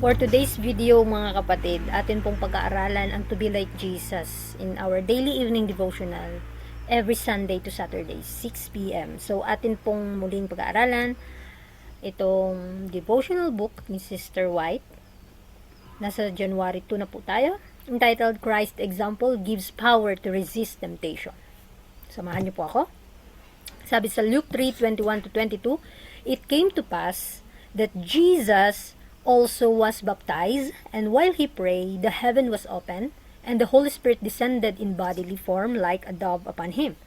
For today's video mga kapatid, atin pong pag-aaralan ang To Be Like Jesus in our daily evening devotional every Sunday to Saturday, 6 p.m. So atin pong muling pag-aaralan itong devotional book ni Sister White. Nasa January 2 na po tayo. Entitled Christ Example Gives Power to Resist Temptation. Samahan niyo po ako. Sabi sa Luke 3:21-22, It came to pass that Jesus also was baptized, and while he prayed, the heaven was opened, and the Holy Spirit descended in bodily form like a dove upon him.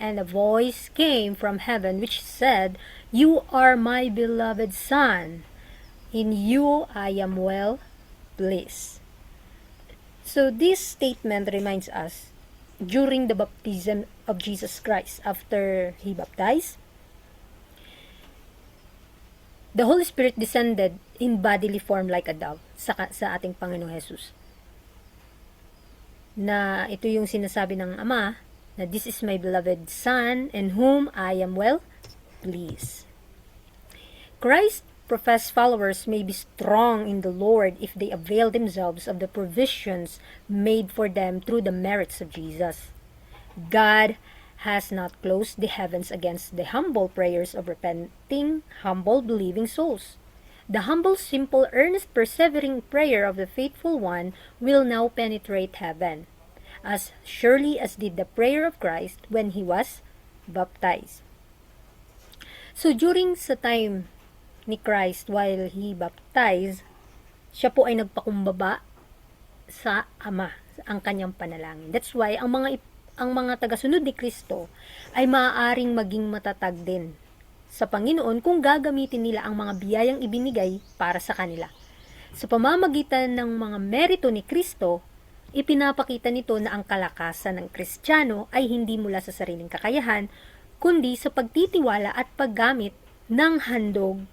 And a voice came from heaven which said, You are my beloved Son, in you I am well pleased. So this statement reminds us, during the baptism of Jesus Christ, after he baptized, the Holy Spirit descended in bodily form like a dove sa ating Panginoong Jesus. Na ito yung sinasabi ng Ama, na this is my beloved Son in whom I am well pleased. Christ's professed followers may be strong in the Lord if they avail themselves of the provisions made for them through the merits of Jesus. God has not closed the heavens against the humble prayers of repenting, humble, believing souls. The humble, simple, earnest, persevering prayer of the faithful one will now penetrate heaven, as surely as did the prayer of Christ when he was baptized. So during sa time ni Christ while he baptized, siya po ay nagpakumbaba sa Ama, ang kanyang panalangin. That's why ang mga tagasunod ni Kristo ay maaaring maging matatag din sa Panginoon kung gagamitin nila ang mga biyayang ibinigay para sa kanila. Sa pamamagitan ng mga merito ni Kristo, ipinapakita nito na ang kalakasan ng Kristiyano ay hindi mula sa sariling kakayahan, kundi sa pagtitiwala at paggamit ng handog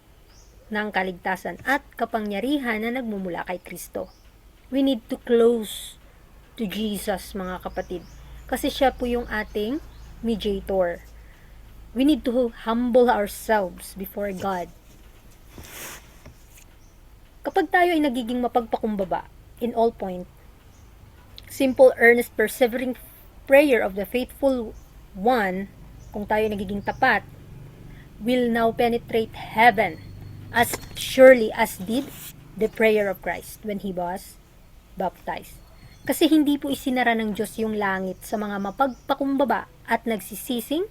ng kaligtasan at kapangyarihan na nagmumula kay Kristo. We need to close to Jesus, mga kapatid, kasi siya po yung ating mediator. We need to humble ourselves before God. Kapag tayo ay nagiging mapagpakumbaba in all point, simple, earnest, persevering prayer of the faithful one, kung tayo ay nagiging tapat, will now penetrate heaven as surely as did the prayer of Christ when he was baptized. Kasi hindi po isinara ng Diyos yung langit sa mga mapagpakumbaba at nagsisising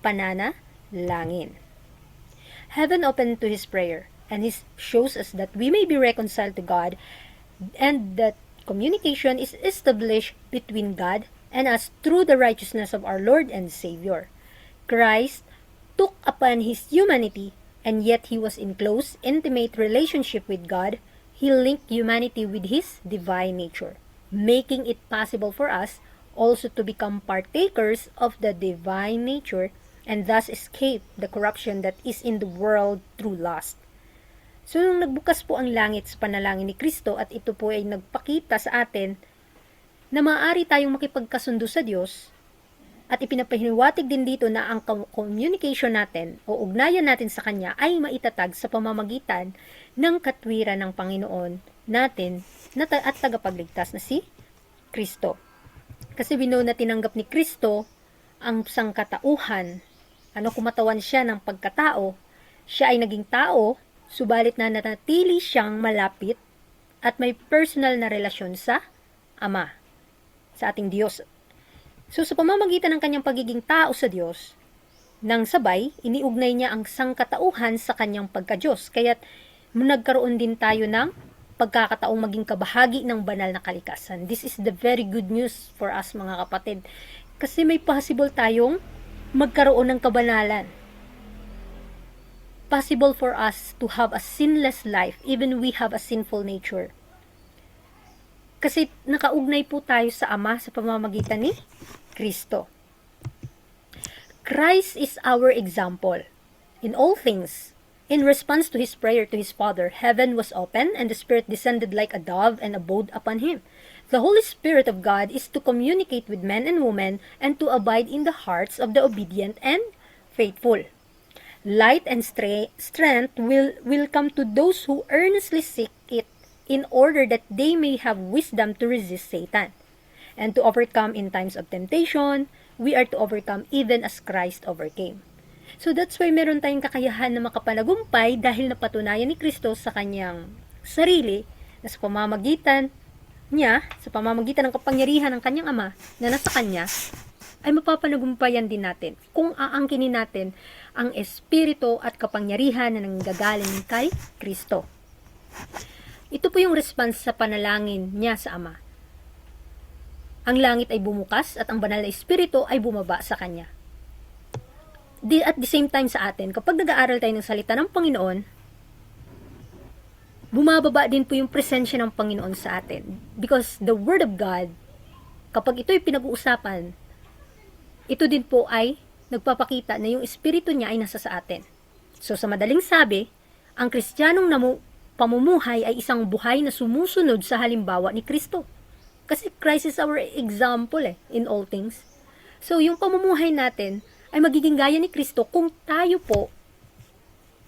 pananalangin. Heaven opened to his prayer, and he shows us that we may be reconciled to God, and that communication is established between God and us through the righteousness of our Lord and Savior. Christ took upon his humanity, and yet he was in close, intimate relationship with God. He linked humanity with his divine nature, making it possible for us also to become partakers of the divine nature and thus escape the corruption that is in the world through lust. So, nung nagbukas po ang langit sa panalangin ni Kristo at ito po ay nagpakita sa atin na maaari tayong makipagkasundo sa Diyos, at ipinapahiwatig din dito na ang communication natin o ugnayan natin sa Kanya ay maitatag sa pamamagitan ng katwiran ng Panginoon natin at tagapagligtas na si Kristo. Kasi we know na tinanggap ni Kristo ang sangkatauhan. Kumatawan siya ng pagkatao. Siya ay naging tao, subalit na nanatili siyang malapit at may personal na relasyon sa Ama, sa ating Diyos. So sa pamamagitan ng kanyang pagiging tao sa Diyos, nang sabay, iniugnay niya ang sangkatauhan sa kanyang pagka-Diyos. Kaya't nagkaroon din tayo ng pagkakataong maging kabahagi ng banal na kalikasan. This is the very good news for us, mga kapatid. Kasi may possible tayong magkaroon ng kabanalan. Possible for us to have a sinless life, even we have a sinful nature. Kasi nakaugnay po tayo sa Ama sa pamamagitan ni Kristo. Christ is our example in all things. In response to his prayer to his Father, heaven was opened and the Spirit descended like a dove and abode upon him. The Holy Spirit of God is to communicate with men and women and to abide in the hearts of the obedient and faithful. Light and strength will come to those who earnestly seek it in order that they may have wisdom to resist Satan. And to overcome in times of temptation, we are to overcome even as Christ overcame. So that's why meron tayong kakayahan na makapanagumpay dahil napatunayan ni Kristo sa kanyang sarili na sa pamamagitan ng kapangyarihan ng kanyang Ama na nasa kanya, ay mapapanagumpayan din natin kung aangkinin natin ang espiritu at kapangyarihan na nanggagaling kay Kristo. Ito po yung response sa panalangin niya sa Ama. Ang langit ay bumukas at ang banal na espiritu ay bumaba sa kanya. At the same time sa atin, kapag nag-aaral tayo ng salita ng Panginoon, bumababa din po yung presensya ng Panginoon sa atin. Because the Word of God, kapag ito'y pinag-uusapan, ito din po ay nagpapakita na yung espiritu niya ay nasa sa atin. So sa madaling sabi, ang Kristiyanong pamumuhay ay isang buhay na sumusunod sa halimbawa ni Kristo. Kasi Christ is our example in all things. So yung pamumuhay natin ay magiging gaya ni Kristo kung tayo po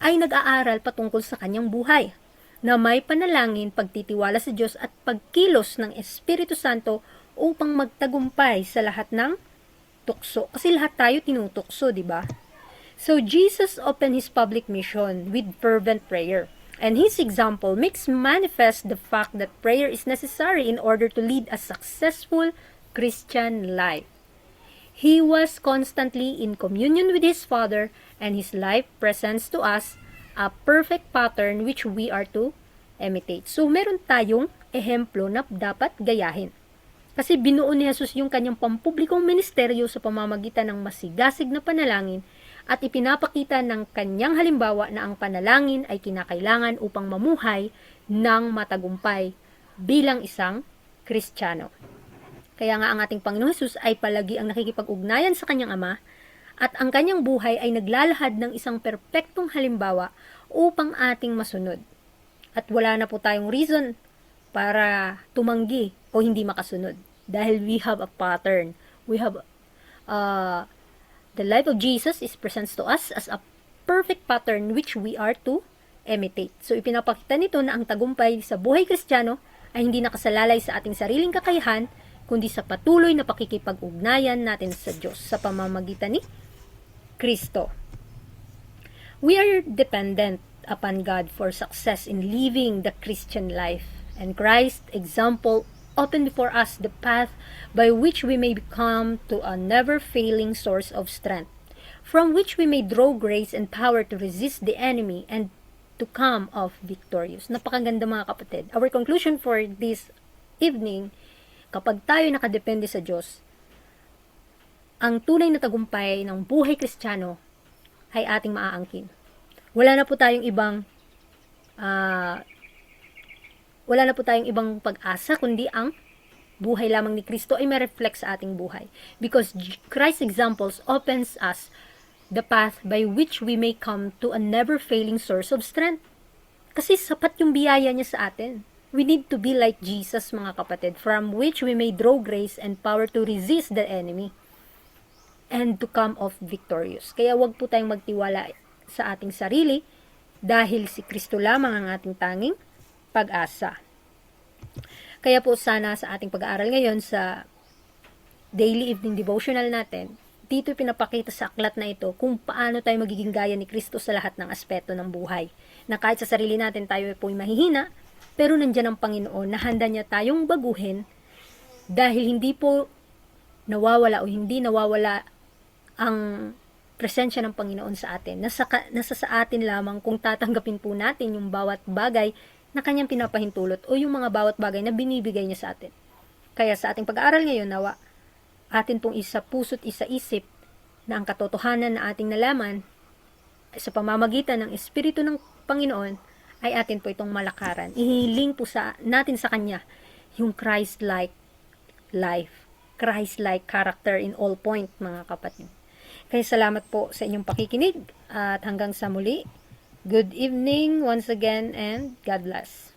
ay nag-aaral patungkol sa kanyang buhay, na may panalangin, pagtitiwala sa Diyos at pagkilos ng Espiritu Santo upang magtagumpay sa lahat ng tukso. Kasi lahat tayo tinutukso, di ba? So Jesus opened his public mission with fervent prayer. And his example makes manifest the fact that prayer is necessary in order to lead a successful Christian life. He was constantly in communion with his Father, and his life presents to us a perfect pattern which we are to imitate. So, meron tayong ehemplo na dapat gayahin. Kasi binuo ni Jesus yung kanyang pampublikong ministeryo sa pamamagitan ng masigasig na panalangin at ipinapakita ng kanyang halimbawa na ang panalangin ay kinakailangan upang mamuhay ng matagumpay bilang isang Kristiyano. Kaya nga ang ating Panginoon Jesus ay palagi ang nakikipag-ugnayan sa kanyang Ama at ang kanyang buhay ay naglalahad ng isang perpektong halimbawa upang ating masunod. At wala na po tayong reason para tumanggi o hindi makasunod. Dahil we have a pattern. We have the life of Jesus is presents to us as a perfect pattern which we are to imitate. So ipinapakita nito na ang tagumpay sa buhay Kristiyano ay hindi nakasalalay sa ating sariling kakayahan, kundi sa patuloy na pakikipag-ugnayan natin sa Diyos sa pamamagitan ni Kristo. We are dependent upon God for success in living the Christian life, and Christ's example opened before us the path by which we may become to a never-failing source of strength, from which we may draw grace and power to resist the enemy and to come off victorious. Napakaganda mga kapatid. Our conclusion for this evening, kapag tayo nakadepende sa Diyos, ang tunay na tagumpay ng buhay Kristiyano ay ating maaangkin. Wala na po tayong ibang pag-asa, kundi ang buhay lamang ni Kristo ay ma-reflect sa ating buhay. Because Christ's examples opens us the path by which we may come to a never-failing source of strength. Kasi sapat yung biyaya niya sa atin. We need to be like Jesus, mga kapatid, from which we may draw grace and power to resist the enemy and to come off victorious. Kaya wag po tayong magtiwala sa ating sarili dahil si Kristo lamang ang ating tanging pag-asa. Kaya po sana sa ating pag-aaral ngayon sa daily evening devotional natin, dito pinapakita sa aklat na ito kung paano tayo magiging gaya ni Kristo sa lahat ng aspeto ng buhay. Na kahit sa sarili natin tayo po'y mahihina, pero nandiyan ang Panginoon na handa niya tayong baguhin dahil hindi po nawawala o hindi nawawala ang presensya ng Panginoon sa atin. Nasa sa atin lamang kung tatanggapin po natin yung bawat bagay na kanyang pinapahintulot o yung mga bawat bagay na binibigay niya sa atin. Kaya sa ating pag-aaral ngayon, nawa, atin pong isa puso't isa isip na ang katotohanan na ating nalaman sa pamamagitan ng Espiritu ng Panginoon ay atin po itong malakaran. Ihiling po natin sa Kanya yung Christ-like life, Christ-like character in all point, mga kapatid. Kaya salamat po sa inyong pakikinig at hanggang sa muli. Good evening once again and God bless.